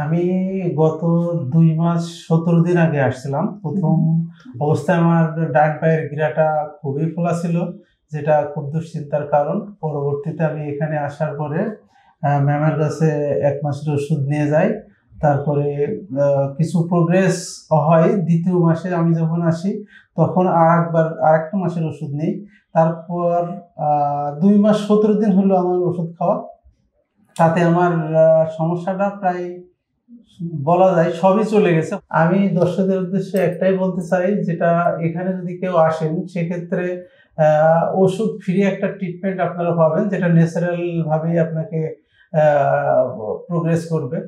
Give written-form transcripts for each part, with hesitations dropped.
আমি গত ২ মাস ১৭ দিন আগে আসছিলাম। প্রথম অবস্থায় আমার ডান পায়ের গিরাটা খুবই ফোলা ছিল, যেটা খুব দুশ্চিন্তার কারণ। পরবর্তীতে আমি এখানে আসার পরে ম্যামের কাছে ১ মাসের ওষুধ নিয়ে যাই। তারপরে আ কিছু প্রোগ্রেস হয়। ২য় মাসে আমি যখন আসি তখন আরেকটা মাসের ওষুধ নেই। তারপর আ ২ মাস ১৭ দিন হলো আমার ওষুধ খাওয়া। তাতে আমার সমস্যাটা প্রায় বলা যায় সবই চলে গেছে। আমি দর্শকদের উদ্দেশ্যে একটাই বলতে চাই, যেটা এখানে যদি কেউ আসেন সেক্ষেত্রে আ ওষুধ ফ্রি একটা ট্রিটমেন্ট আপনারা পাবেন, যেটা ন্যাচারাল ভাবেই আপনাকে আ প্রোগ্রেস করবে।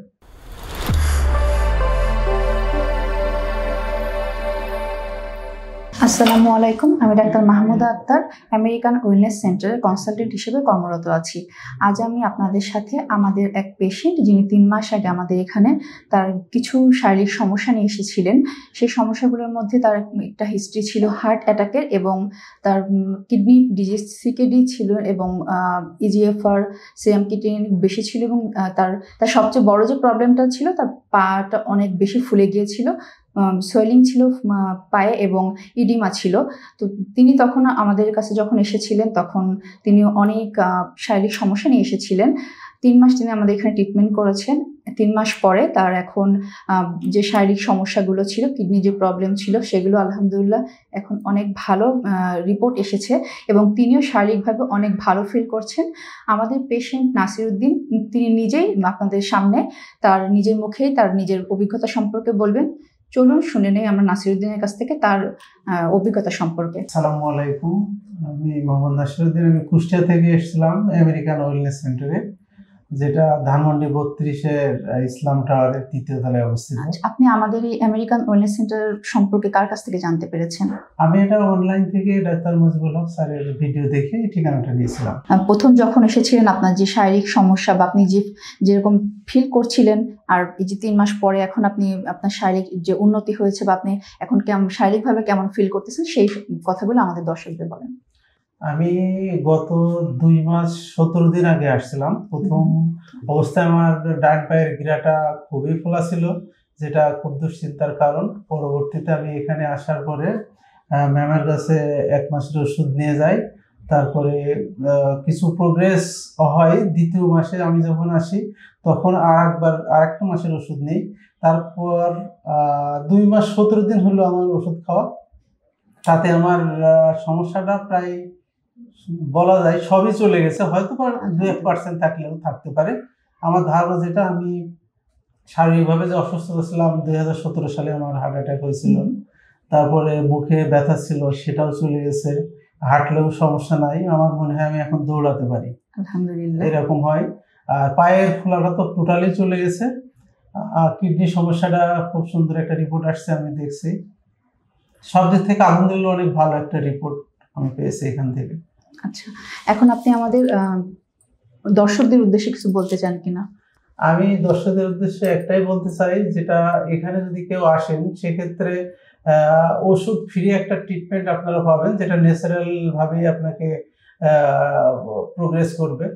আসসালামু আলাইকুম। আমি doctor Mahmuda Akter American wellness সেন্টারে কনসালটেন্ট হিসেবে কর্মরত আছি। আজ আমি আপনাদের সাথে আমাদের এক পেশেন্ট, যিনি ৩ মাস আগে আমাদের এখানে তার কিছু শারীরিক সমস্যা নিয়ে এসেছিলেন। সেই সমস্যাগুলোর মধ্যে তার একটা হিস্ট্রি ছিল হার্ট অ্যাটাকের, এবং তার কিডনি ডিজিজ সিকেডি ছিল, এবং ইজিএফআর সিরাম ক্রিয়েটিনিন বেশি ছিল, এবং তার সবচেয়ে বড় যে প্রবলেমটা ছিল, তার পাটা অনেক বেশি ফুলে গিয়েছিল, সোয়েলিং ছিল পায়ে, এবং ইডিমা ছিল। তো তিনি তখন আমাদের কাছে যখন এসেছিলেন তখন তিনি অনেক শারীরিক সমস্যা নিয়ে এসেছিলেন। ৩ মাস তিনি আমাদের এখানে ট্রিটমেন্ট করেছেন। ৩ মাস পরে তার এখন যে শারীরিক সমস্যাগুলো ছিল, কিডনি যে প্রবলেম ছিল, সেগুলো আলহামদুলিল্লাহ এখন অনেক ভালো রিপোর্ট এসেছে, এবং তিনিও শারীরিকভাবে অনেক ভালো ফিল করছেন। আমাদের পেশেন্ট নাসিরউদ্দিন, তিনি নিজেই আপনাদের সামনে তার নিজের মুখেই তার নিজের অভিজ্ঞতা সম্পর্কে বলবেন। চলুন শুনে নেই আমরা নাসিরউদ্দিনের কাছ থেকে তার অভিজ্ঞতা সম্পর্কে। আসসালামু আলাইকুম। আমি মোহাম্মদ নাসিরউদ্দিন। আমি কুষ্টিয়া থেকে এসেছিলাম আমেরিকান ওয়েলনেস সেন্টারে, যেটা ধানমন্ডি ৩২-এর ইসলাম টাওয়ারের ৩য় তলায় অবস্থিত। আপনি আমাদের এই আমেরিকান ওয়েলনেস সেন্টার সম্পর্কে কার কাছ থেকে জানতে পেরেছেন? আমি এটা অনলাইন থেকে ডাক্তার মুজিবুল হক স্যারের ভিডিও দেখে এই ঠিকানাটা নিয়েছিলাম। প্রথম যখন এসেছিলেন আপনার যে শারীরিক সমস্যা বা আপনি যেরকম ফিল করছিলেন, আর এই যে ৩ মাস পরে এখন আপনি আপনার শারীরিক যে উন্নতি হয়েছে বা আপনি এখন শারীরিকভাবে কেমন ফিল করতেছেন, সেই কথাগুলো আমাদের দর্শকদের বলেন। আমি গত ২ মাস ১৭ দিন আগে আসছিলাম। প্রথম অবস্থায় আমার ডান পায়ের গিরাটা খুবই ফোলা ছিল, যেটা খুব দুশ্চিন্তার কারণ। পরবর্তীতে আমি এখানে আসার পরে ম্যামের কাছে ১ মাসের ওষুধ নিয়ে যাই। তারপরে কিছু প্রোগ্রেস হয়। ২য় মাসে আমি যখন আসি তখন আরেকটা মাসের ওষুধ নেই। তারপর ২ মাস ১৭ দিন হলো আমার ওষুধ খাওয়া। তাতে আমার সমস্যাটা প্রায় বলা যায় সবই চলে গেছে। হয়তোবা ২-১% থাকলেও থাকতে পারে। আমার ধারণা, যেটা আমি শারীরিকভাবে যে অসুস্থতা ছিলাম, ২০১৭ সালে আমার হার্ট অ্যাটাক হয়েছিল। তারপরে বুকে ব্যথা ছিল, সেটাও চলে গেছে। হাঁটলেও সমস্যা নাই। আমার মনে হয় আমি এখন দৌড়াতে পারি। আলহামদুলিল্লাহ। এরকম হয়। আর পায়ের ফোলাটা তো টোটালি চলে গেছে। কিডনির সমস্যাটা খুব সুন্দর একটা রিপোর্ট আসছে, আমি দেখছি। সব দিক থেকে আলহামদুলিল্লাহ অনেক ভালো একটা রিপোর্ট আমি পেয়েছি এখান থেকে। আচ্ছা, এখন আপনি আমাদের দর্শকদের উদ্দেশ্যে কিছু বলতে চান কিনা? আমি দর্শকদের উদ্দেশ্যে একটাই বলতে চাই, যেটা এখানে যদি কেউ আসেন সেক্ষেত্রে ওষুধ ফ্রি একটা ট্রিটমেন্ট আপনারা পাবেন, যেটা ন্যাচারাল ভাবেই আপনাকে প্রোগ্রেস করবে।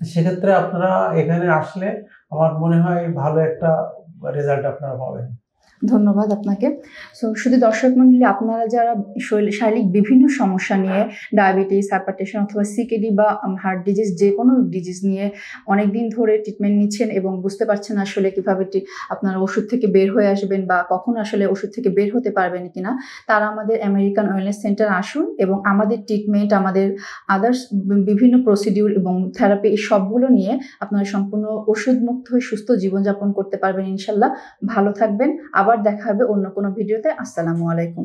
সেক্ষেত্রে আপনারা এখানে আসলে আমার মনে হয় ভালো একটা রেজাল্ট আপনারা পাবেন। ধন্যবাদ আপনাকে। শুধু দর্শক মণ্ডলী, আপনারা যারা শারীরিক বিভিন্ন সমস্যা নিয়ে, ডায়াবেটিস, হাইপারটেনশন অথবা সিকেডি বা হার্ট ডিজিজ, যে কোনো ডিজিজ নিয়ে অনেকদিন ধরে ট্রিটমেন্ট নিচ্ছেন এবং বুঝতে পারছেন আসলে কিভাবে আপনারা ওষুধ থেকে বের হয়ে আসবেন বা কখন আসলে ওষুধ থেকে বের হতে পারবেন কিনা, তারা আমাদের আমেরিকান ওয়েলনেস সেন্টার আসুন, এবং আমাদের ট্রিটমেন্ট, আমাদের আদার্স বিভিন্ন প্রসিডিউর এবং থেরাপি, এই সবগুলো নিয়ে আপনারা সম্পূর্ণ ওষুধ মুক্ত হয়ে সুস্থ জীবনযাপন করতে পারবেন ইনশাল্লাহ। ভালো থাকবেন। আবার দেখা হবে অন্য কোনো ভিডিওতে। আসসালামু আলাইকুম।